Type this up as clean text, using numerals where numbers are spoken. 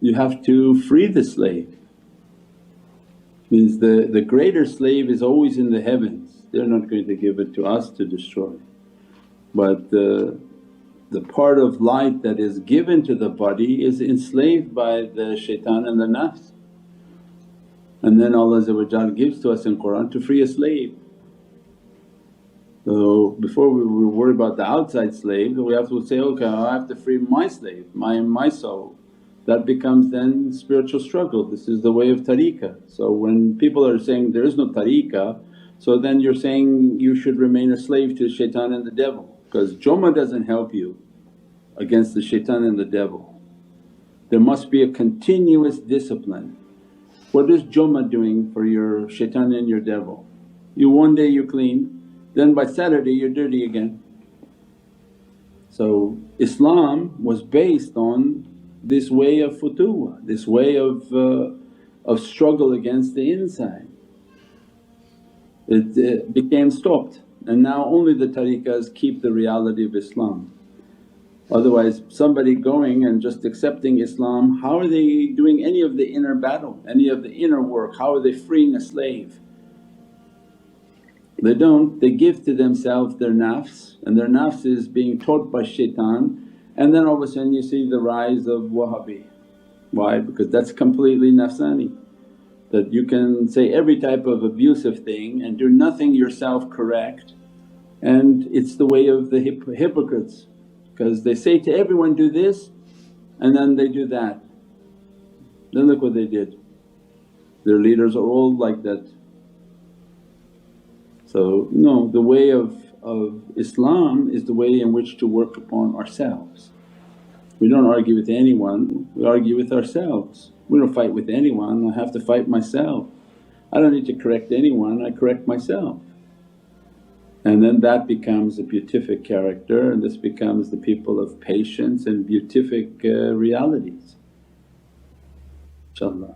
You have to free the slave. Means the greater slave is always in the heavens, they're not going to give it to us to destroy. But the part of light that is given to the body is enslaved by the shaitan and the nafs. And then Allah gives to us in Qur'an to free a slave. So before we worry about the outside slave, we have to say, okay, I have to free my slave, my soul. That becomes then spiritual struggle. This is the way of tariqah. So when people are saying there is no tariqah, so then you're saying you should remain a slave to shaitan and the devil, because Jummah doesn't help you against the shaitan and the devil. There must be a continuous discipline. What is Jummah doing for your shaitan and your devil? One day you clean, then by Saturday you're dirty again. So Islam was based on this way of futuwah, this way of struggle against the inside. It became stopped and now only the tariqahs keep the reality of Islam. Otherwise somebody going and just accepting Islam, how are they doing any of the inner battle, any of the inner work? How are they freeing a slave? They don't, they give to themselves their nafs, and their nafs is being taught by shaitan, and then all of a sudden you see the rise of Wahhabi. Why? Because that's completely nafsani, that you can say every type of abusive thing and do nothing yourself correct, and it's the way of the hypocrites. Because they say to everyone, do this and then they do that. Then look what they did. Their leaders are all like that. So no, the way of Islam is the way in which to work upon ourselves. We don't argue with anyone, we argue with ourselves. We don't fight with anyone, I have to fight myself. I don't need to correct anyone, I correct myself. And then that becomes a beatific character, and this becomes the people of patience and beatific realities, inshaAllah.